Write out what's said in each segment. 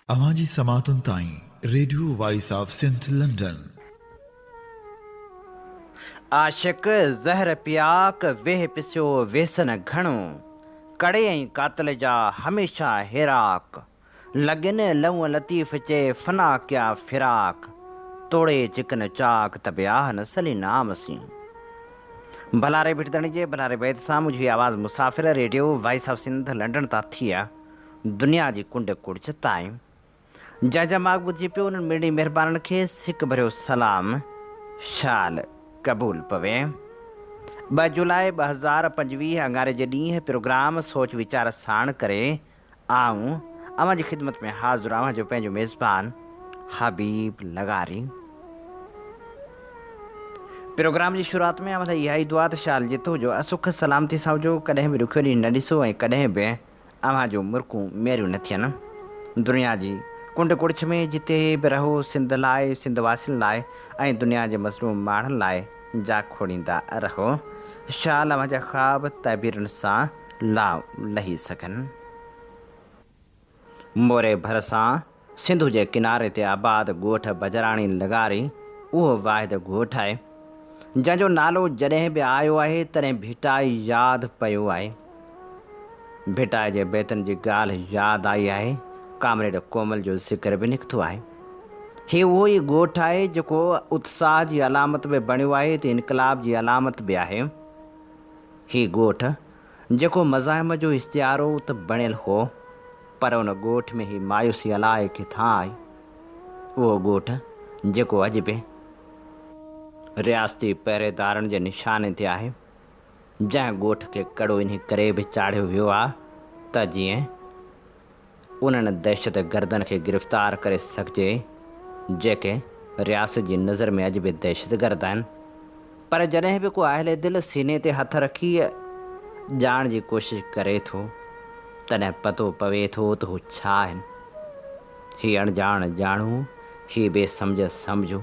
अवाजी समातुन ताईं radio voice of Sindh London. आशिक ज़हर पियाक वेह पिसियो वेसन घणो कड़े ऐं कातल जा हमेशा हेराक लगिन लऊं लतीफ़ चे फना क्या फिराक तोड़े चिकन चाक तबियाह न सली नाम सी भलारे भिटदणी जे भलारे बैद सां मुंहिंजी आवाज़ मुसाफ़िर radio voice of Sindh London तां थी आहे दुनिया जी कुंड कुड़च ताईं जंहिंजा मां ॿुधी पियो उन्हनि मेड़ी महिरबाननि खे सिक भरियो सलाम शाल क़बूल पवे। 2 जुलाई 2025 अंगारे जे ॾींहुं प्रोग्राम सोच वीचार साण करे आऊं अवां जी ख़िदमत में हाज़िर आहियां जो पंहिंजो मेज़बान हबीब लगारी। प्रोग्राम जी शुरूआत में अवं इहा ई दुआ त शाल जितो जो असुख सलामती सां हुजो, कॾहिं बि ॾुखियो ॾींहुं न ॾिसो ऐं कॾहिं बि अव्हां जो मुर्कूं मेरियूं न थियनि। दुनिया जी कुंड कुड़छ में जिते बि रहो सिंध लाइ, सिंध वासियुनि लाइ ऐं दुनिया जे मज़लूम माण्हुनि लाइ जा खोड़ींदा रहो। शाल अव्हां जा ख़्वाब तबीरुनि सां लाव लही सघनि। मोरे भरिसां सिंधु जे किनारे ते आबाद ॻोठ बजराणी लगारी उहो वाहिद ॻोठ आहे जंहिंजो नालो जॾहिं बि आयो आहे तॾहिं भिटाई यादि पियो आहे। भिटाई जे बेतनि जी ॻाल्हि यादि आई आहे, कामरेड कोमल जो ज़िक्र बि निकितो आहे। हीउ उहो ई ॻोठ आहे जेको उत्साह जी अलामत बि बणियो आहे त इनकलाब जी अलामत बि आहे। हीउ ॻोठ जेको मज़ाहिम जो इश्तिहारो त बणियल हो, पर उन ॻोठ में ही मायूसी अलाए किथां आई। उहो ॻोठ जेको अॼु बि रियासती पहिरेदारनि जे निशाने ते आहे, जंहिं ॻोठ खे कड़ो इन करे बि चाढ़ियो वियो आहे त जीअं उन्हनि दहशत गर्दनि खे गिरफ़्तार करे सघिजे जेके रियासत जी नज़र में अॼु बि दहशत गर्द आहिनि। पर जॾहिं बि को अहले दिलि सीने ते हथ रखी ॼाण जी कोशिशि करे थो तॾहिं पतो पवे थो त हू छा आहिनि। हीअ अणॼाण ॼाणू, हीअ बेसम्झ सम्झू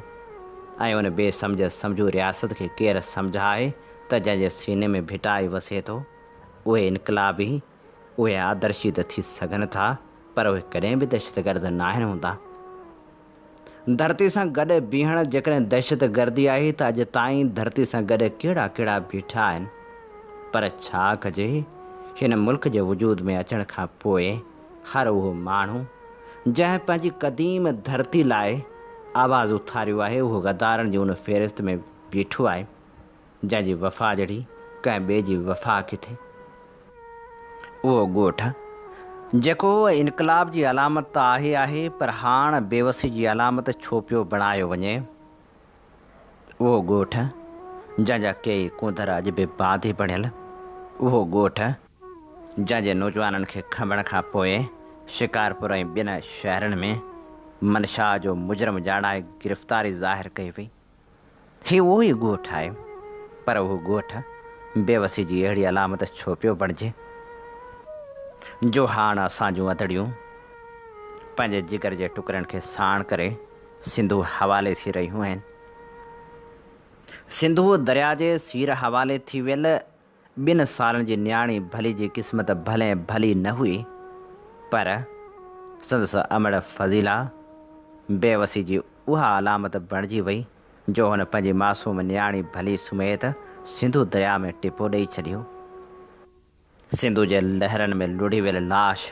ऐं उन बेसम्झ सम्झू रियासत खे केरु सम्झाए त जंहिंजे सीने में भिटाई वसे थो उहे इनकलाबी, उहे आदर्शी त थी सघनि था, पर उहे कॾहिं बि दहशतगर्द न आहिनि हूंदा। धरती सां गॾु बीहण जेकॾहिं दहशतगर्दी आहे त अॼु ताईं धरती सां गॾु कहिड़ा कहिड़ा बीठा आहिनि, पर छा कजे हिन मुल्क जे वजूद में अचण खां पोइ हर उहो माण्हू जंहिं पंहिंजी क़दीम धरती लाइ आवाज़ उथारियो आहे उहो गद्दारनि जी उन फ़हिरिस्त में बीठो आहे जंहिंजी वफ़ा जहिड़ी कंहिं ॿिए जी वफ़ा किथे। उहो ॻोठ जेको इनकलाब जी अलामत त आहे पर हाणे बेवसी जी अलामत छो पियो बणायो वञे। उहो ॻोठ जंहिंजा कई कुंदर अॼु बि बांधे बणियल। उहो ॻोठ जंहिंजे नौजवाननि खे खणण खां पोइ शिकारपुर ऐं ॿियनि शहरनि में मनशा जो मुजरम ॼाणाए गिरफ़्तारी ज़ाहिर कई वई। हीउ उहो ई ॻोठ आहे, पर उहो ॻोठ बेवसी जी अहिड़ी अलामत छो पियो बणिजे जो हाणे असां जूं अदड़ियूं पंहिंजे जिगर जे टुकड़नि खे साण करे सिंधु हवाले थी रहियूं आहिनि। सिंधु दरिया जे सीर हवाले थी वियल 2 सालनि जी न्याणी भली जी क़िस्मत भले भली न हुई, पर संदसि अमड़ फज़ीला बेवसी जी उहा अलामत बणिजी वई जो हुन पंहिंजी मासूम न्याणी भली सुमेत सिंधु दरिया में टिपो ॾेई छॾियो। सिंधु जे लहरनि में लुढ़ी वियल लाश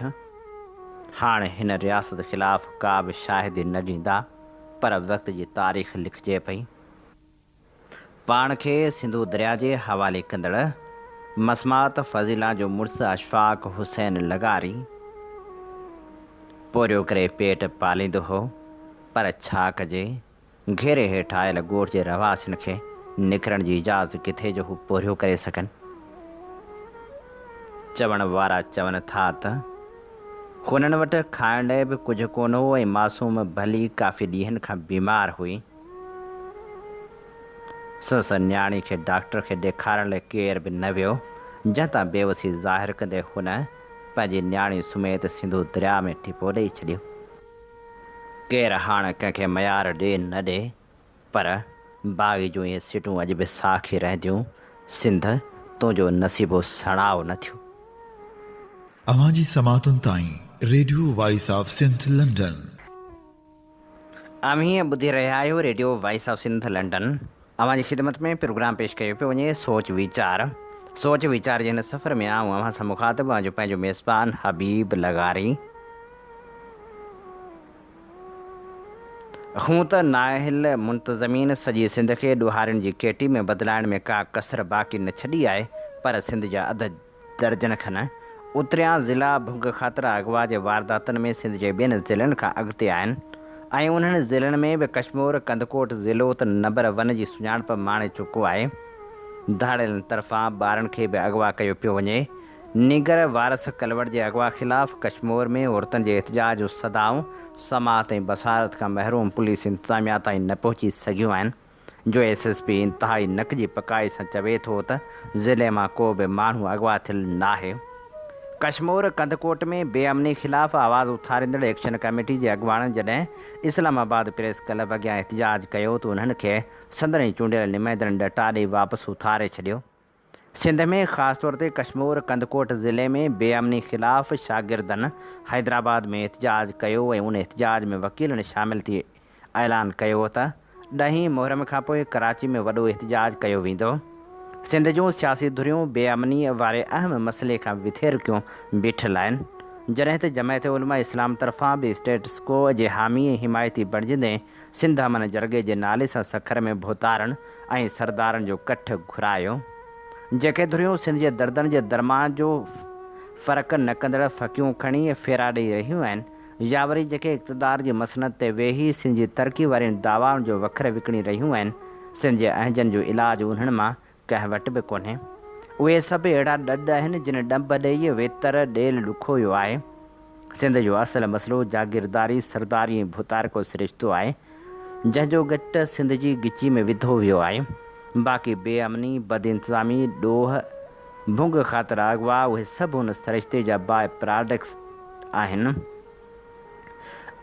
हाणे हिन रियासत ख़िलाफ़ का बि शाहिदी न ॾींदा, पर वक़्त जी तारीख़ लिखिजे पई। पाण खे सिंधु दरिया जे हवाले कंदड़ मसमात फज़ीला जो मुड़ुसु अशफ़ाक़ हुसैन लगारी पोरियो करे पेट पालींदो हो, पर छा कजे घेरे हेठि आयल ॻोठ जे रवासियुनि खे निकिरण जी इजाज़त किथे जो हू पोरियो करे सघनि। चवण वारा चवनि था त हुननि वटि खाइण लाइ बि कुझु कोन हो ऐं मासूम भली काफ़ी ॾींहंनि खां बीमार हुई। संदसि न्याणी खे डॉक्टर खे ॾेखारण लाइ केर बि न वियो, जंहिंतां बेवसी ज़ाहिर कंदे हुन पंहिंजी न्याणी सुमेत सिंधु दरिया में टिपो ॾेई छॾियो। केरु हाणे कंहिंखे मयार ॾे न ॾे, पर बाग़ी जूं इहे सिटूं अॼु बि साखी रहंदियूं, सिंध तुंहिंजो नसीबो सणाव न थियो। अवाजी समातुन ताईं radio voice of Sindh London. अमीं ॿुधी रहिया आहियो radio voice of Sindh London. अव्हांजी ख़िदमत में प्रोग्राम पेश कयो पियो वञे सोच वीचार जे हिन सफ़र में आऊं अव्हां सां मुखातिब आहियां पंहिंजो मेज़बान हबीब लगारी। हूं त नाहिल मुंतज़मीन सॼी सिंध खे ॾुहारियुनि जी केटी में बदिलाइण में का कसर बाक़ी न छॾी आहे, पर सिंध जा अध दर्जन खनि उतरियां ज़िला भुग ख़ातिरा अगवा जे वारदातनि में सिंध जे ॿियनि ज़िलनि खां अॻिते आहिनि ऐं उन्हनि ज़िलनि में बि कश्मीर कंदकोट ज़िलो त नंबर 1 जी सुञाणप माणे चुको आहे। धाड़ियलनि तरफ़ां ॿारनि खे बि अगवा कयो पियो वञे। निगर वारस कलवट जे अगवा ख़िलाफ़ कश्मीर में औरतुनि जे एहतजाज जूं सदाऊं समात ऐं बसारत खां महरूम पुलिस इंतिज़ामिया ताईं न पहुची सघियूं आहिनि, जो SSP इंतिहाई नक जी पकाई सां चवे थो त ज़िले मां को बि माण्हू अगवा थियल नाहे। कश्मीर कंदकोट में बेअमनी ख़िलाफ़ आवाज़ उथारींदड़ एक्शन कमेटी जे अॻुवाणनि जॾहिं इस्लामाबाद प्रेस क्लब अॻियां एहतजाज कयो त उन्हनि खे संदनि चूंडियल नुमाइंदड़नि ॾटा ॾेई वापसि उथारे छॾियो। सिंध में ख़ासि तौर ते कश्मीर कंदकोट ज़िले में बेअमनी ख़िलाफ़ शागिर्दनि हैदराबाद में एहतजाज कयो ऐं उन एहतजाज में वकीलनि शामिल थी ऐलान कयो त 10 मुहर्रम खां पोइ कराची में वॾो एहतजाज कयो वेंदो। सिंध जूं सियासी धुरियूं बेअमनी वारे अहम मसइले खां विथेरकियूं बीठल आहिनि, जॾहिं त जमायत उलमा इस्लाम तरफ़ां बि स्टेटस को जे हामी ऐं हिमायती बणिजंदे सिंध अमन जरगे जे नाले सां सखर में भोतारनि ऐं सरदारनि जो कठ घुरायो। जेके धुरियूं सिंध जे दर्दनि जे दरमान जो फ़र्क़ु न कंदड़ फ़क़ियूं खणी फेरा ॾेई रहियूं आहिनि, या वरी जेके इक़्तिदार जी मसनत ते वेही सिंध जी तरक़ी वारनि दावाउनि जो वखर विकिणी रहियूं आहिनि, सिंध जे अहजनि जो इलाजु उन्हनि मां कंहिं वटि बि कोन्हे। उहे सभु अहिड़ा ॾॾ आहिनि जिन ॾंब ॾेई वेतर ॾेल ॾुखोयो आहे। सिंध जो असुलु मसइलो जागीरदारी सरदारी ऐं भुतारको सिरिश्तो आहे, जंहिंजो गट सिंध जी गिची में विधो वियो आहे। बाक़ी बेअमनी बदइंतज़ामी ॾोह भुग ख़ातिरा अगवा उहे सभु हुन सरिश्ते जा बाए प्रोडक्ट्स आहिनि।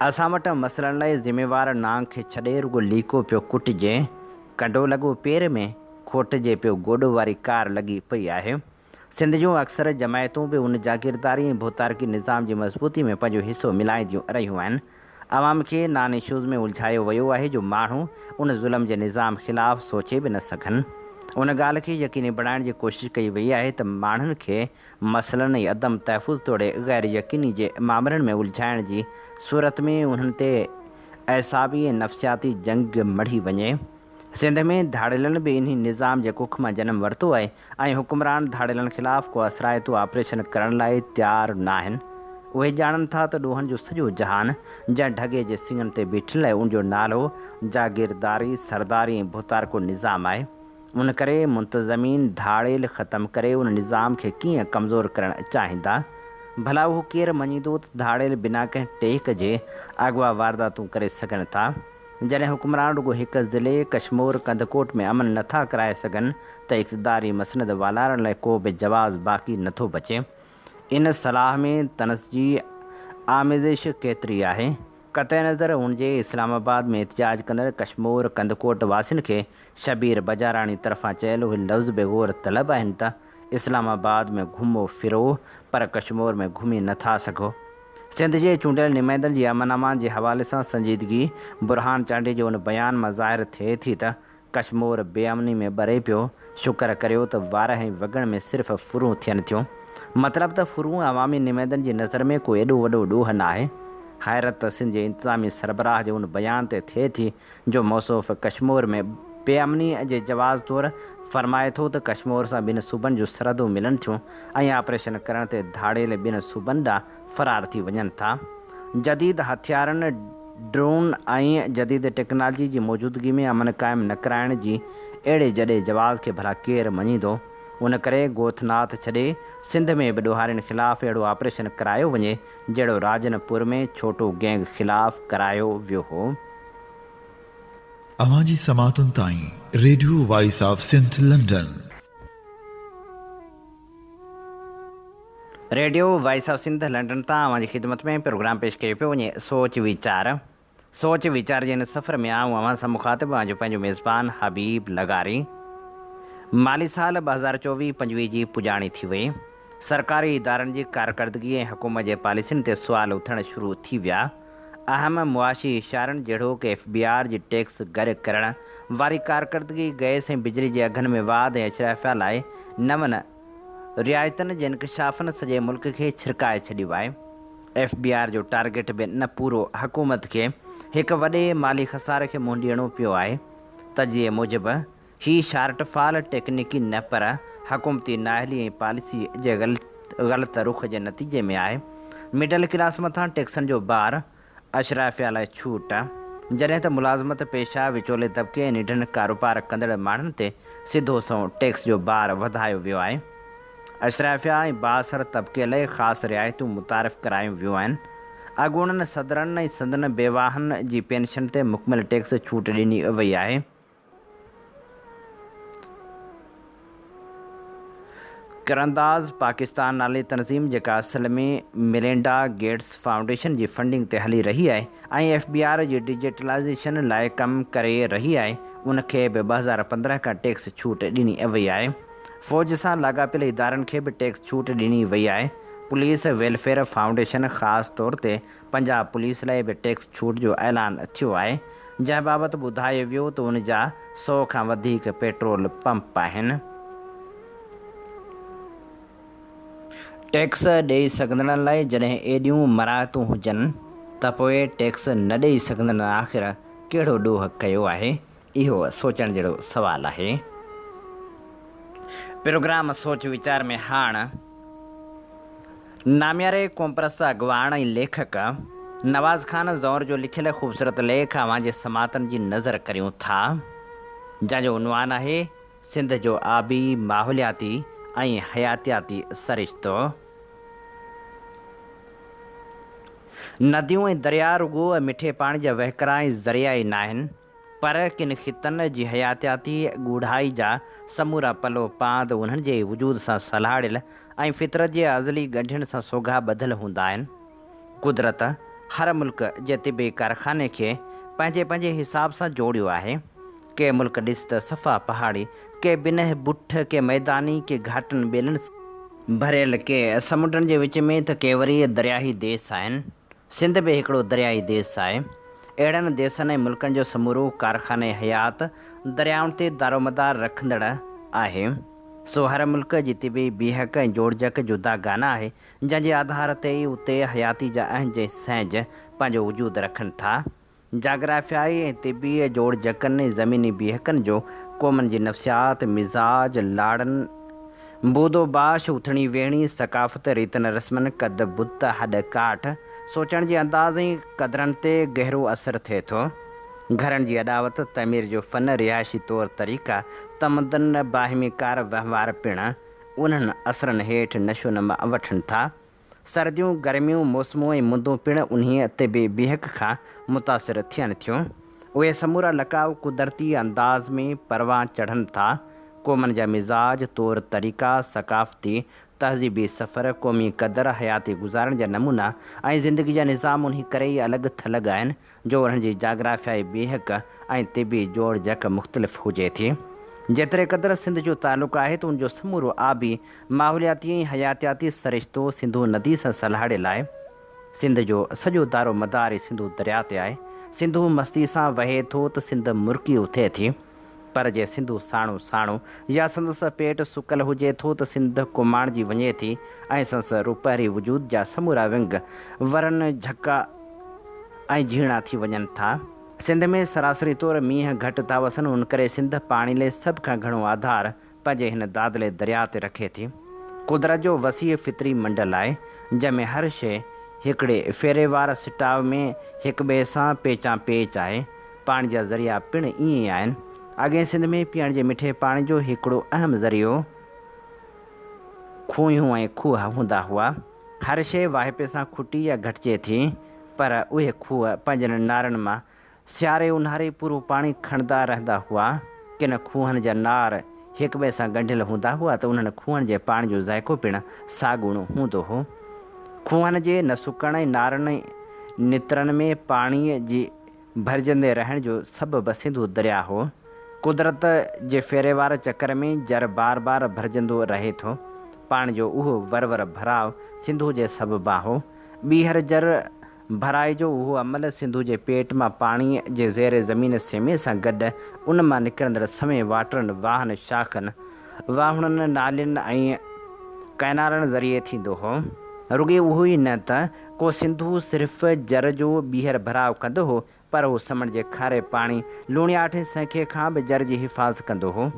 असां वटि मसइलनि लाइ ज़िम्मेवार नांग खे छॾे रुॻो लीको पियो कुटिजे, कंडो लॻो पेर में खोटिजे पियो गोॾो वारी कार लॻी पई आहे। सिंध जूं अक्सर जमायतूं बि उन जागीरदारी ऐं भूतारकी निज़ाम जी मज़बूती में पंहिंजो हिसो मिलाईंदियूं रहियूं आहिनि। आवाम खे नान इशूज़ में उलझायो वियो आहे जो माण्हू उन ज़ुल्म जे निज़ाम ख़िलाफ़ु सोचे बि न सघनि। उन ॻाल्हि खे यकीनी बणाइण जी कोशिशि कई वई आहे त माण्हुनि खे मसइलनि ऐं अदम तहफ़ुज़ तोड़े ग़ैर यकीनी जे मामलनि में उलझाइण जी सूरत में उन्हनि ते ऐसाबी ऐं नफ़्सियाती जंग मढ़ी वञे। सिंध में धाड़ियलनि बि इन निज़ाम जे कुख मां जनमु वरितो आहे ऐं हुकुमरान धाड़ियलनि ख़िलाफ़ु को असराइतो ऑपरेशन करण लाइ तयारु न आहिनि। उहे ॼाणनि था त ॾोहनि जो सॼो जहान जंहिं ढगे जे सिंगनि ते बीठल आहे, उनजो नालो जागीरदारी सरदारी ऐं भुतारको निज़ाम आहे। उन करे मुंतज़मीन धाड़ियल ख़तमु करे उन निज़ाम खे कीअं कमज़ोर करणु चाहींदा। भला उहो केरु मञींदो त धाड़ियल बिना कंहिं टेक जे अगवा वारदातूं करे सघनि था। जॾहिं हुकुमरान रुॻो हिकु ज़िले कश्मीर कंदकोट में अमन नथा कराए सघनि त इक़्तिदारी मसनद वालारण लाइ को बि जवाज़ बाक़ी नथो बचे। इन सलाह में तनस जी आमेज़िश केतिरी आहे। क़तई नज़र हुनजे इस्लामाबाद में एहतजाज कंदड़ कश्मीर कंदकोट वासियुनि खे शबीर बजाराणी तरफ़ां चयल उहे लफ़्ज़ बि ग़ौर तलब आहिनि त इस्लामाबाद में घुमो फिरो पर कश्मीर में घुमी नथा सघो। सिंध जे चूंडियल नुमाइंदनि जी अमन अमान जे हवाले सां संजीदगी बुरहान चांडी जो उन बयान मां ज़ाहिर थिए थी त कश्मीर बेअमनी में ॿरे पियो। शुक्र करियो त वार ऐं वॻण में सिर्फ़ु फुरूं थियनि थियूं, मतिलबु त फुरूं अवामी नुमाइंदनि जी नज़र में को एॾो वॾो ॾोह न आहे। हैरत सिंध जे इंतिज़ामी सरबराह जे उन बयान ते थिए थी जो मौसूफ़ कश्मीर में बेअमनी जे जवाज़ तौरु फ़रमाए थो त कश्मीर सां ॿिनि सूबनि जूं सरहदूं मिलनि थियूं ऐं ऑपरेशन करण ते धाड़ियल ॿिनि सूबनि ॾांहुं फ़रार थी वञनि था। जदीद हथियारनि ड्रोन ऐं जदीद टेक्नोलॉजी जी मौजूदगी में अमन क़ाइमु न कराइण जी अहिड़े जॾहिं जवाज़ खे भला केरु मञींदो। उन करे गोथनाथ छॾे सिंध में बि ॾोहारियुनि ख़िलाफ़ु अहिड़ो ऑपरेशन करायो वञे जहिड़ो राजनपुर में छोटो गैंग ख़िलाफ़ु करायो वियो हो। अवां जी समातुनि ताईं radio voice of Sindh London. Radio voice of Sindh London तां अवां जी ख़िदमत में प्रोग्राम पेश कयो पियो वञे सोच वीचार जे हिन सफ़र में आऊं अवां सां मुखातिब आहियां जो पंहिंजो मेज़बान हबीब लगारी। माली साल 2024-25 जी पुॼाणी थी वई। सरकारी इदारनि जी कारकर्दगी ऐं हुकूमत जे पॉलिसियुनि ते सुवाल उथणु शुरू थी विया। अहम मुआशी इशारनि जहिड़ो कि FBI जी टैक्स गॾु करण वारी कारकर्दगी गैस ऐं बिजली जे अघनि में वाध ऐं अशराफिया लाइ नवनि रियायतनि जे इंकशाफ़नि सॼे मुल्क खे छिरकाए छॾियो आहे। FBI जो टारगेट बि न पूरो हुकूमत खे हिकु वॾे माली ख़सारे खे मुंहुं ॾियणो पियो आहे। तजीअ मूजिबि ही शार्टफॉल टेक्निकी न पर हुकूमती नाअहली ऐं पॉलिसी जे ग़लति रुख जे नतीजे में आहे। मिडल क्लास मथां टैक्सनि जो भार, अशराफिया लाइ छूट, जॾहिं त मुलाज़मत पेशा, विचोले तबिके ऐं निढनि कारोबार कंदड़ माण्हुनि ते सिधो संओं टैक्स जो भार वधायो वियो आहे। अशराफिया ऐं बाअसर तबिके लाइ ख़ासि रिआयतूं मुतारिफ़ करायूं वियूं आहिनि। अॻूणनि सदरनि ऐं संदनि बेवाहनि जी पेंशन ते मुकमिल टैक्स छूट ॾिनी वई आहे। करंदाज़ पाकिस्तान नाले तनज़ीम जेका असल में मिलिंडा गेट्स फाउंडेशन जी फंडिंग ते हली रही आहे ऐं FBI जी डिजिटलाइज़ेशन लाइ कमु करे रही आहे, उनखे बि 2015 खां टैक्स छूट ॾिनी वई आहे। फ़ौज सां लाॻापियल इदारनि खे बि टैक्स छूट ॾिनी वई आहे। पुलिस वेलफेयर फाउंडेशन ख़ासि तौर ते पंजाब पुलिस लाइ बि टैक्स छूट जो ऐलान थियो आहे, जंहिं बाबति ॿुधायो वियो त उन जा 100 खां वधीक पेट्रोल पंप आहिनि। टैक्स ॾेई सघंदड़नि लाइ जॾहिं एॾियूं मराहतूं हुजनि त पोइ टैक्स न ॾेई सघंदड़नि आख़िर कहिड़ो ॾोह कयो आहे? इहो सोचण जहिड़ो सुवालु आहे। प्रोग्राम सोच वीचार में हाणे नामियारे क़ौमपरस्त अॻवान ऐं लेखक नवाज़ ख़ान ज़ौर जो लिखियल ख़ूबसूरत लेख अव्हां जे समातनि जी नज़र करियूं था, जंहिंजो उनवान आहे सिंध जो आबी, माहौलियाती ऐं हयातियाती सरिश्तो। नदियूं ऐं दरिया रुगो मिठे पाणी जा वहिकरा ऐं ज़रिया ई न आहिनि, पर किन ख़ितनि जी हयातियाती ॻूढ़ाई जा समूरा पलो पांद उन्हनि जे वजूद सां सलाड़ियल ऐं फितरत जे अज़ली गंढियुनि सां सोघा ॿधल हूंदा आहिनि। कुदरत हर मुल्क जे तिबी कारखाने खे पंहिंजे पंहिंजे हिसाब सां जोड़ियो आहे। के मुल्क ॾिस त सफ़ा पहाड़ी, के बिनह बुठ, के मैदानी, के घाटनि ॿेलनि भरियल, के समुंडनि जे विच में, त के वरी दरियाही देश आहिनि। सिंध बि हिकिड़ो दरियाही देश आहे। अहिड़नि देशनि ऐं मुल्कनि जो समूरो कारखाने हयात दरियाउनि ते दारोमदार रखंदड़ आहे। सो हर मुल्क जी तिबी बीहक ऐं जोड़जक जुदा गाना आहे, जंहिंजे आधार ते ई उते हयाती जा अहंज ऐं सहज पंहिंजो वजूद रखनि था। जाग्राफियाई ऐं तिबी जोड़जकनि ज़मीनी बीहकनि जो क़ौमनि जी नफ़्सियात, मिज़ाज, लाड़नि, बूदोबाश, उथणी वेहणी, सकाफ़त, रीतनि रस्मनि, कद बुत, हॾ काठ, सोचण जे अंदाज़ ऐं क़दरनि ते गहरो असरु थिए थो। घरनि जी अॾावत, तमीर जो फ़न, रिहाइशी तौर तरीक़ा, तमदन, बाहिमी कार वहिंवार पिणु उन्हनि असरनि हेठि नशो नमा वठनि था। सर्दियूं, गर्मियूं, मौसमूं ऐं मुंदूं पिणु उन्हीअ तिबी बीहक खां मुतासिर थियनि थियूं। उहे समूरा लकाउ कुदरती अंदाज़ में परवां चढ़नि था। क़ौमनि जा मिज़ाज, तौर तरीक़ा, सकाफ़ती तहज़ीबी सफ़र, क़ौमी क़दर, हयाती गुज़ारण जा नमूना ऐं ज़िंदगी जा निज़ाम उन्ही करे ई अलॻि थलॻ आहिनि जो उन्हनि जी जाग्राफियाई बीहक ऐं तिबी जोड़जक मुख़्तलिफ़ हुजे थी। जेतिरे क़दुरु सिंध जो तालुक़ु आहे त उनजो समूरो आबी, माहौलियाती ऐं हयातियाती सरिश्तो सिंधू नदी सां सलाड़ियल आहे। सिंध जो सॼो दारो मदार ई सिंधू दरिया ते आहे। सिंधू मस्ती सां वहे थो त सिंध मुर्की उथे थी, पर जे सिंधू साणो साणो या संदसि पेट सुकल हुजे थो त सिंध कुमाणजी वञे थी ऐं संदसि रुपहरी वजूद जा समूरा विंग वरनि, झका ऐं झीणा थी वञनि था। सिंध में सरासरी तौरु मींहं घटि था वसनि, उन करे सिंध पाणी लाइ सभ खां घणो आधार पंहिंजे हिन दादले दरिया ते रखे थी। कुदरत जो वसीअ फितरी मंडल आहे, जंहिंमें हर शइ हिकिड़े फेरे वार सिटाव में हिक ॿिए सां पेचां पेच आहे। पाणी जा ज़रिया पिणु ईअं ई आहिनि। अॻे सिंध में पीअण जे मिठे पाणी जो हिकिड़ो अहम ज़रियो खूहियूं ऐं खूह हूंदा हुआ। हर शइ वाहिपे सां खुटी या घटिजे थी, पर उहे खूह पंहिंजनि नारनि मां सियारे ऊन्हारे पूरो पाणी खणंदा रहंदा हुआ। किन खूहनि जा नार हिक ॿिए सां ॻंढियल हूंदा हुआ त उन्हनि खूहनि जे पाणी जो ज़ाइक़ो पिणु साॻुणो हूंदो हो। खूहनि जे न सुकण ऐं नारनि नितरनि में पाणीअ जी भरिजंदे रहण जो सबबु सिंधू दरिया हो। कुदरत जे फेरे वारे चकर में जर बार बार भरिजंदो रहे थो। पाणी जो उहो वरवर भराव सिंधु जे सबबा हो। ॿीहर जर भराए जो उहो अमल सिंधु जे पेट मां पाणीअ जे ज़ेर ज़मीन सेमे सां गॾु उन मां निकिरंदड़ समय वाटरनि वाहन शाखनि वाहुणनि नालियुनि ऐं कैनालनि ज़रिए थींदो हो। रुॻे उहो ई न त को सिंधु सिर्फ़ु जर जो ॿीहर भराव कंदो हो, पर उहो समुंड जे खारे पाणी लूणियाठे सैके खां बि जर जी हिफ़ाज़त कंदो हो।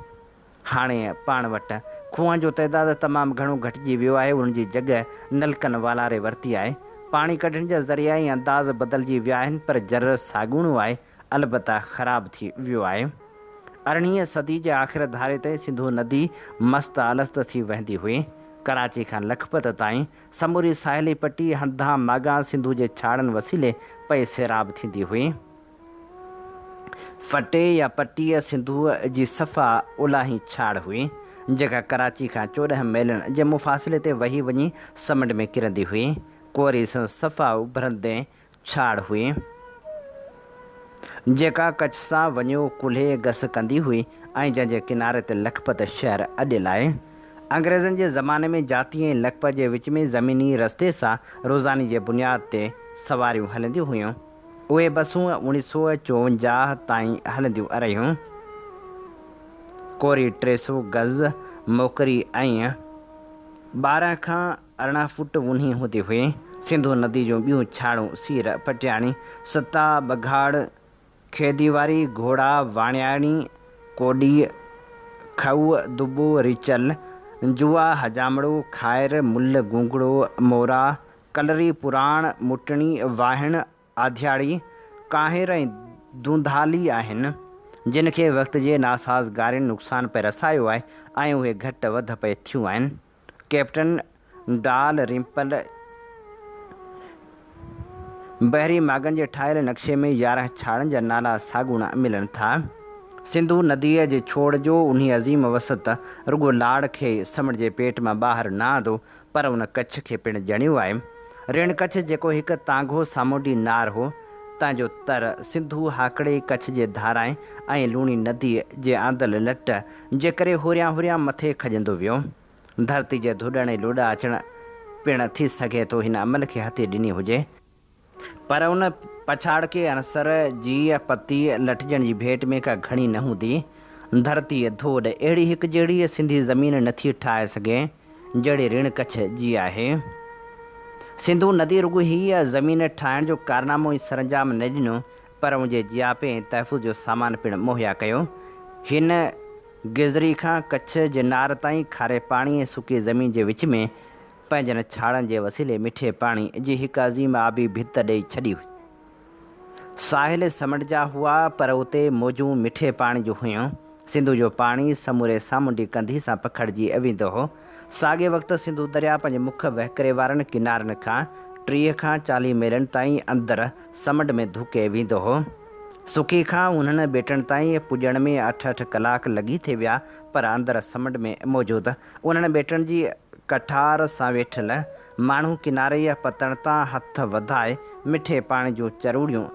हाणे पाण वटि खूहनि जो तइदादु तमामु घणो घटिजी वियो आहे। उनजी जॻह नलकनि वालारे वरिती आहे। पाणी कढण जा ज़रिया ऐं अंदाज़ बदिलजी विया आहिनि, पर जर साॻूणो आहे, अलबत्ता ख़राबु थी वियो आहे। 18वीं सदी जे आख़िर धारे ते सिंधु नदी मस्त अलस्त थी वहंदी हुई। कराची खां लखपत ताईं समूरी साहिली पटी हंधा मागा सिंधु जे छाड़नि वसीले पई सैराब थींदी हुई। फटे या पटीअ सिंधु जी सफ़ा ओलाही छाड़ हुई, जेका कराची खां 14 मीलनि जे मुफ़ासिले ते वही वञी समुंड में किरंदी हुई। कोरी सफ़ा उभरंदे छाड़ हुई, जेका कच्छ सां वञो कुल्हे गस कंदी हुई ऐं जंहिंजे किनारे ते लखपत शहर अॼु लाइ। अंग्रेज़नि जे ज़माने में जाती ऐं लखपत जे विच में ज़मीनी रस्ते सां रोज़ानी जे बुनियाद ते सवारियूं हलंदियूं हुयूं। उहे बसूं 1954 ताईं हलंदियूं रहियूं। कोरी 300 गज़ मोकरी ऐं 12 खां 18 फुट वुन्ही हूंदी हुई। सिंधु नदी जूं ॿियूं छाड़ूं सीर पटियाणी, सता बघाड़, खेदीवारी, घोड़ा, वाणियाणी, कोडी, खऊ, दुबो, रिचल, जुआ, हजामड़ो, खायर, मुल, गुंगड़ो, मोरा, कलरी, पुराण, मुटणी, वाहिण, आध्याड़ी, काहिर ऐं दूंधाली आहिनि, जिन खे वक़्त जे नासाज़गारियुनि नुक़सान पे रसायो आहे ऐं उहे घटि वधि पे थियूं आहिनि। कैप्टन डाल रिम्पल बहरी मागनि जे ठाहियल नक्शे में 11 छाड़नि जा नाला साॻूणा मिलनि था। सिंधु नदीअ जे छोड़ जो उन्ही अज़ीम वसत रुॻो लाड़ खे समुंड जे पेट मां ॿाहिरि न आंदो, पर उन कच्छ खे पिणु ॼणियो आहे। ऋण कच्छ जेको हिकु तांघो सामूंडी नार हो, तंहिंजो तर सिंधु हाकड़े कच्छ जे धाराएं ऐं लूणी नदीअ जे आंदल लट जे करे हुरियां हुरियां मथे खॼंदो वियो। धरती जे धुॾण ऐं लुॾा अचणु पिणु थी सघे थो हिन अमल खे हथी ॾिनी हुजे, पर उन पछाड़ के अनसर जी पती लटजण जी भेट में का घणी न हूंदी। धरतीअ धोॾ अहिड़ी हिकु जहिड़ी सिंधी ज़मीन नथी ठाहे सघे जहिड़ी ऋण कच्छ जी आहे। सिंधु नदी रुॻो हीअ ज़मीन ठाहिण जो कारनामो ई सरंजाम न ॾिनो, पर उनजे जियापे ऐं तहफ़ुज़ जो सामान पिणु मुहैया कयो। हिन गिज़री खां कच्छ जे नार ताईं खारे पाणी ऐं सुकी ज़मीन जे विच में पंहिंजनि छाड़नि जे वसीले मिठे पाणी जी हिकु अज़ीम आबी भित ॾेई छॾी हुई। साहिल समुंड जा हुआ, पर उते मौजूं मिठे पाणी जूं हुयूं। सिंधु जो पाणी समूरे सामूंडी कंधी सां पखिड़िजी वेंदो हो। साॻे वक़्तु सिंधु दरिया पंहिंजे मुख वहिकरे वारनि किनारनि खां 30 खां 40 मीलनि ताईं अंदरि समुंड में धुके वेंदो हो। सुकी खां उन्हनि ॿेटनि ताईं पुॼण में 8-8 कलाक लॻी थे विया, पर अंदरि समुंड में मौजूदु उन्हनि ॿेटनि जी कठार सां वेठल माण्हू किनारे या पतण तां हथ वधाए मिठे पाणी जूं चरूड़ियूं,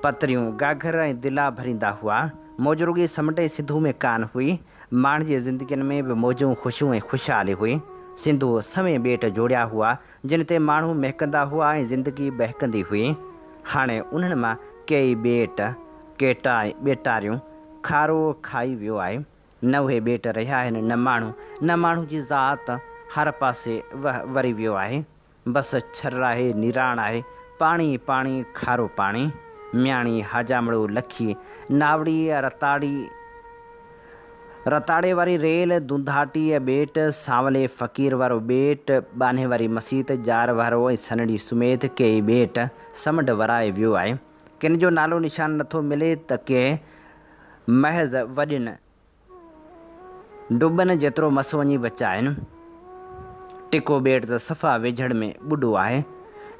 पतरियूं, गाघर ऐं दिला भरींदा हुआ। मौज रुॻी समुंड ऐं सिंधु में कान हुई, माण्हुनि जी ज़िंदगीअ में बि मौजूं ख़ुशियूं ऐं ख़ुशहाली हुई। सिंधु सवें ॿेट जोड़िया हुआ, जिन ते माण्हू महकंदा हुआ ऐं ज़िंदगी बहकंदी हुई। हाणे उन्हनि मां कई ॿेट ॿेटारियूं खारो खाई वियो आहे। न उहे ॿेट रहिया आहिनि, न माण्हू जी ज़ात हर पासे वरी वियो आहे। बसि छर आहे, निराण आहे, पाणी पाणी, खारो पाणी। म्याणी, हाजामड़ो, लखी, नावड़ी, रताड़े वारी रेल, दूंधाटी ॿेट, सांवले फ़क़ीर वारो ॿेट, बान्हे वारी मसीत, जार वारो ऐं सनड़ी सुमेत कई ॿेट समुंड वराए वियो आहे। किन जो नालो निशान नथो मिले त के महज़ वॾियुनि डुबनि जेतिरो मस वञी बचा आहिनि। टिको ॿेट त सफ़ा वेझड़ में ॿुॾो आहे।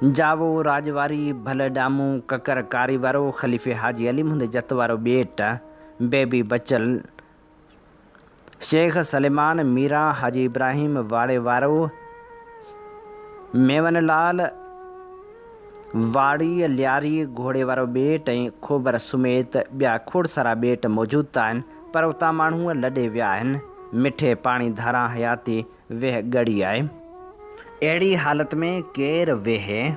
जावो, राजवारी, भल डामू, ककर कारी वारो, ख़लीफ़े हाजी अलीमुहद जत वारो ॿेट, बेबी बचल, शेख सलेमान, मीरा, हाजी इब्राहिम वाड़े वारो, मेवनलाल वाड़ी, लियारी, घोड़े वारो ॿेट ऐं खोबर सुमेत ॿिया खोड़ सारा ॿेट मौजूदु आहिनि, पर उतां माण्हू लॾे विया आहिनि। मिठे पाणी धारा हयाती वह गड़ी आहे। अहिड़ी हालत में केर वेहे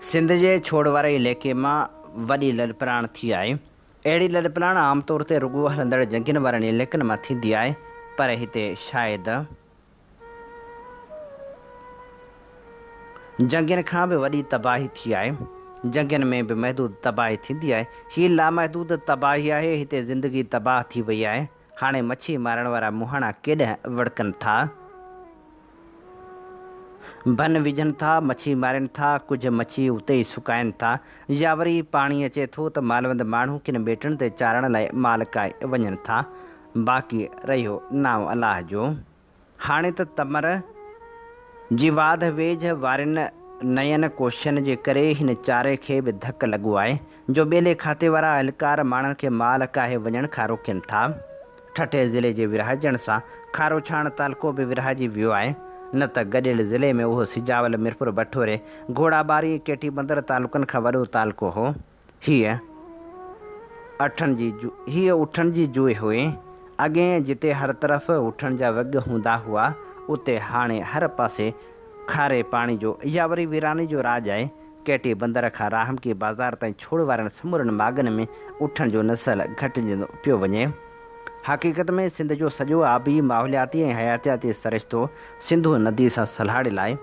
सिंध जे छोड़ वारे इलाइक़े मां वॾी ललपराण थी आहे। अहिड़ी ललपराण आमतौर ते रुॻो हलंदड़ जंगियुनि वारनि इलाइक़नि मां थींदी आहे, पर हिते शायदि जंगियुनि खां बि वॾी तबाही थी आहे। जंगियुनि में बि महदूद तबाही थींदी आहे। हीअ लामहदूद तबाही आहे। हिते ज़िंदगी तबाह थी वई आहे। हाणे मच्छी मारण वारा मुहाणा केॾांहुं वड़कनि था, भन विझनि था, मच्छी मारनि था, कुझु मच्छी उते ई सुकाइनि था, या वरी पाणी अचे थो त मालवंद माण्हू किन ॿेटनि ते चाढ़ण लाइ मालकाए वञनि था। बाक़ी रहियो नाव अलाह जो। हाणे त तमर जी वाध वेझ वारनि नयनि कोशिशनि जे करे हिन चारे खे बि धकु लॻो आहे, जो ॿेले खाते वारा अहलकार माण्हुनि खे मालकाए वञण खां रोकनि था। ठठे ज़िले जे विरहाइजण सां खारो छाण तालको बि विरहाइजी वियो आहे। न त गॾियल ज़िले में उहो सिजावल, मिरपुर, बठोरे, घोड़ाबारी, केटी बंदर तालुकनि खां वॾो तालको हो। हीअ उठनि जी जुए हुई। अॻे जिते हर तरफ़ उठनि जा वॻ हूंदा हुआ, उते हाणे हर पासे खारे पाणी जो या वरी वीरानी जो राज आहे। केटी बंदर खां राहमकी बाज़ार ताईं छोड़ वारनि समूरनि मागनि में उठनि जो नसल घटिजंदो पियो वञे। हक़ीक़त में सिंध जो सॼो आबी, माहौलियाती ऐं हयातियाती सरिश्तो सिंधू नदी सां सलाड़ियल आहे।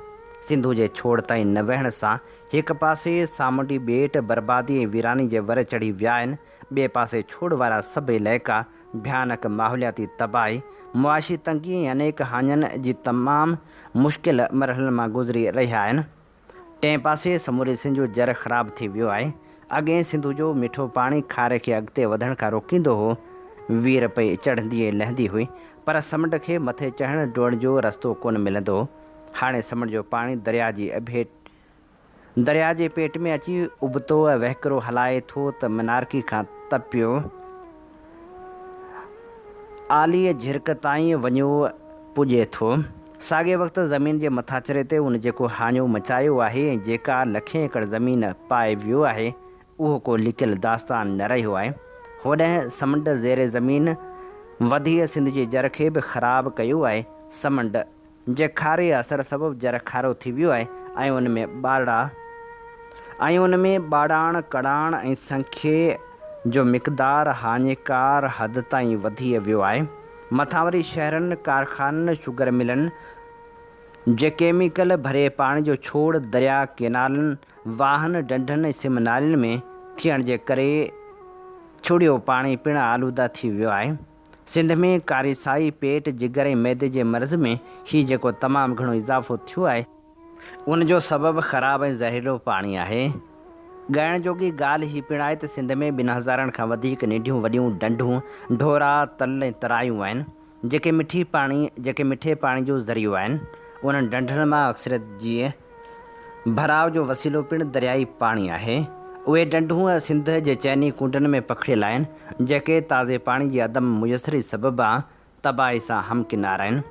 सिंधू जे छोड़ ताईं न वहण सां हिकु पासे सामुंडी ॿेट बर्बादी ऐं वीरानी जे वर चढ़ी विया आहिनि, ॿिए पासे छोड़ वारा सभु इलाइक़ा भयानक माहौलियाती तबाही, मुआशी तंगी ऐं अनेक हाञनि जी तमामु मुश्किल मरहलनि मां गुज़री रहिया आहिनि। टें पासे समूरे सिंध जो जर ख़राबु थी वियो आहे। अॻे सिंधू जो मिठो पाणी खारे खे अॻिते वधण खां रोकींदो हो। वीर पई चढ़ंदी ऐं लहंदी हुई, पर समुंड खे मथे चढ़ण डोड़ जो रस्तो कोन मिलंदो। हाणे समुंड जो पाणी दरिया जे पेट में अची उबतो वहकिरो हलाए थो त मनारकी खां तपियो आलीअ झिरक ताईं वञो पुॼे थो। साॻे वक़्तु ज़मीन जे मथाचरे ते उन जेको हाञो मचायो आहे ऐं जेका लखें एकड़ ज़मीन पाए वियो आहे, उहो को लिकियल दास्तान न रहियो आहे। होॾांहुं समुंड ज़ेरे ज़मीन वधी सिंध जे जर खे बि ख़राबु कयो आहे। समुंड जे खारे असर सबबु जर खारो थी वियो आहे ऐं उन में ॿाड़ाण, कड़ाण ऐं संख्ये जो मिक़दार हाञेकार हद ताईं वधी वियो आहे। मथां वरी शहरनि, कारखाननि, शुगर मिलनि जे केमिकल भरे पाणी जो छोड़ दरिया, केनालनि, वाहन, डंडनि ऐं सिम नालियुनि में थियण जे करे छुड़ियो पाणी पिणु आलूदा थी वियो आहे। सिंध में कारीसाई, पेट, जिगर ऐं मैदे जे मर्ज़ में हीउ जेको तमामु घणो इज़ाफ़ो थियो आहे, उन जो सबबु ख़राबु ऐं ज़हरीलो पाणी आहे। ॻाइण जोगी ॻाल्हि हीअ पिणु आहे त सिंध में 2000 खां वधीक नंढियूं वॾियूं ढंढूं, ढोरा, तल ऐं तरायूं आहिनि, जेके मिठे पाणी जो ज़रियो आहिनि। उन्हनि ढंढनि मां अक्सरियत जी भराव जो वसीलो पिणु दरियाई पाणी आहे। उहे ढंढूं सिंध जे चइनी कुंडनि में पखिड़ियल आहिनि, जेके ताज़े पाणी जी अदम मुयसरी सबबा तबाही सां हमकिनार आहिनि।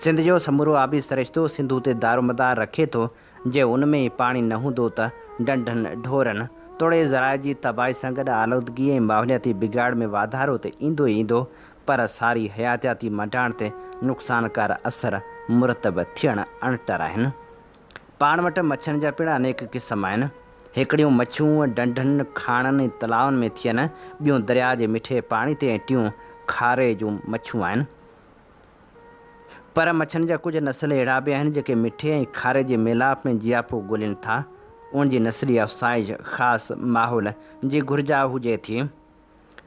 सिंध जो समूरो आबी सरिश्तो सिंधू ते दारोमदार रखे थो। जे उन में ई पाणी न हूंदो त ढंढनि, ढोरनि, तोड़े ज़राए जी तबाही सां गॾु आलूदगी ऐं माहौलियाती बिगाड़ में वाधारो त ईंदो ई ईंदो, पर सारी हयातियाती मटाइण ते नुक़सानकार असर मुरतब थियण अणटर आहिनि। पाण वटि मच्छियुनि जा पिणु अनेक क़िस्म आहिनि। हिकिड़ियूं मच्छियूं ढंढनि, खाणनि ऐं तलाउनि में थियनि, ॿियूं दरिया जे मिठे पाणी ते ऐं टियूं खारे जूं मच्छियूं आहिनि। पर मच्छियुनि जा कुझु नस्ल अहिड़ा बि आहिनि जेके मिठे ऐं खारे जे मेलाप में जियापो ॻोल्हनि था। उन जी नस्ली अफ़साइश ख़ासि माहौल जी घुर्जा हुजे थी।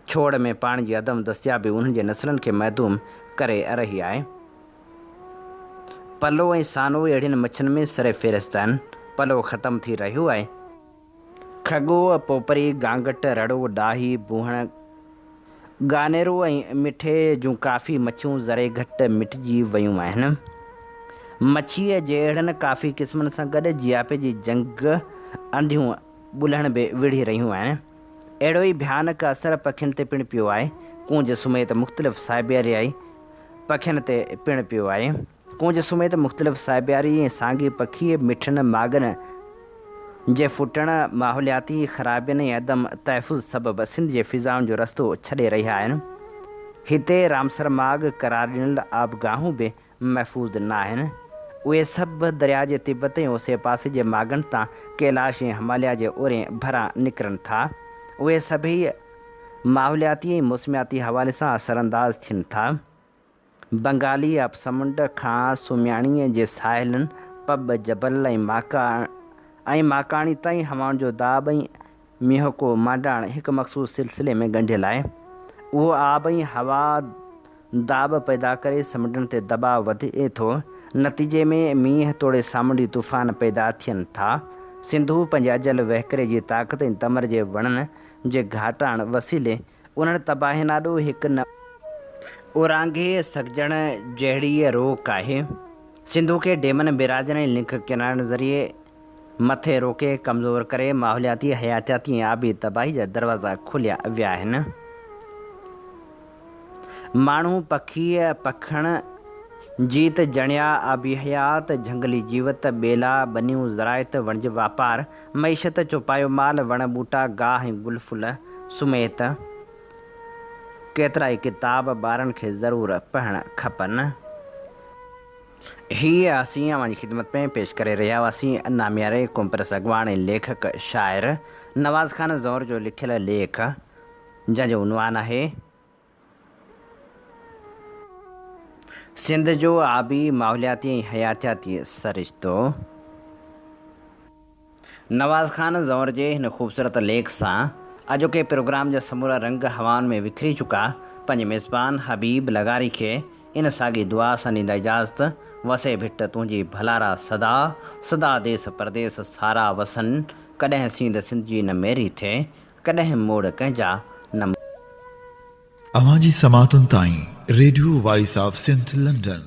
छोड़ में पाणी जी अदम दस्तियाबी उन्हनि जे नस्लनि खे महदूम करे रही आहे। पलो ऐं सानो अहिड़ियुनि मच्छियुनि में सरे फ़हिरिस्त आहिनि। पलो ख़तमु थी रहियो आहे। खगो, पोपरी, गांगट, रड़ो, डाही, बूहण, गानेरो ऐं मिठे जूं काफ़ी मच्छियूं ज़रे घटि मिटिजी वियूं आहिनि। मच्छीअ जे अहिड़नि काफ़ी क़िस्मनि सां गॾु जियापे जी जंग अंधियूं ॿुलहण बि विढ़ी रहियूं आहिनि। अहिड़ो ई भयानक असरु पखियुनि ते पिणु पियो आहे। कूंज समेत मुख़्तलिफ़ साइबियारी पखियुनि ते पिणु पियो आहे। कूंज समेत मुख़्तलिफ़ साइबियारी ऐं साॻी पखी मिठनि मागनि जे फुटण, माहौलियाती ख़राबियुनि ऐं अदम तहफ़ुज़ सबबि सिंध जे फ़िज़ाउनि जो रस्तो छॾे रहिया आहिनि। हिते रामसर माग, करार ॾिनल आबगाहूं बि महफ़ूज़ न आहिनि। उहे सभु दरिया जे तिब्बत ऐं उसे पासे जे मागनि तां कैलाश ऐं हिमालय जे ओरे भरां निकिरनि था। उहे सभई माहौलियाती ऐं मौसमियाती हवाले सां असरअंदाज़ थियनि था। बंगाली अपसमुंड खां सुम्याणीअ जे साहिलनि पब जबल ऐं माकाणी ताईं हवाउनि जो दाब ऐं मींहको मांडाण हिकु मख़सूस सिलसिले में ॻंढियल आहे। उहो आब ऐं हवा दाब पैदा करे समुंडनि ते दबाव वधे थो। नतीजे में मींहं तोड़े सामूंडी तूफ़ान पैदा थियनि था। सिंधु पंहिंजे अजल वहकिरे जी ताक़त ऐं तमर जे वणनि जे घाटाण वसीले उन्हनि तबाहीनाॾो हिकु न उरांघे सघजण जहिड़ी रोक आहे। सिंधु खे डेमन बिराजन ऐं लिंक किनारनि ज़रिए मथे रोके कमज़ोर करे माहौलियाती हयातियाती ऐं आबी तबाही जा दरवाज़ा खुलिया विया आहिनि। माण्हू पखी पखण जीत जणिया आबी हयात झंगली जीवत ॿेला बनियूं ज़राइत वणज वापार मईशत चौपायो माल वण ॿूटा गाह ऐं गुल फुल सुमेत केतिरा ई किताब ॿारनि खे ज़रूरु पढ़णु खपनि। हीअ असीं अव्हांजी ख़िदमत में पेश करे रहिया हुआसीं नामियारे कुमप्रस अॻवान ऐं लेखक शाइर नवाज़ ख़ान ज़ौहर जो लिखियल लेख जंहिंजो उनवान आहे सिंध जो आबी माहौलियाती ऐं हयातियाती सरिश्तो। नवाज़ ख़ान ज़ौहर जे हिन ख़ूबसूरत लेख सां अॼोके प्रोग्राम जा समूरा रंग हवाउनि में विखरी चुका पंहिंजे मेज़बान हबीब लगारी खे इन साॻी दुआ सां ॾींदा इजाज़त। वसे भिट तुंहिंजी भलारा सदा सदा देस परदेस सारा वसन कॾहिं सींद सिंध जी न मेरी थिए कॾहिं मोड़ कंहिंजा न। अवां जी समातुनि ताईं radio voice of Sindh London.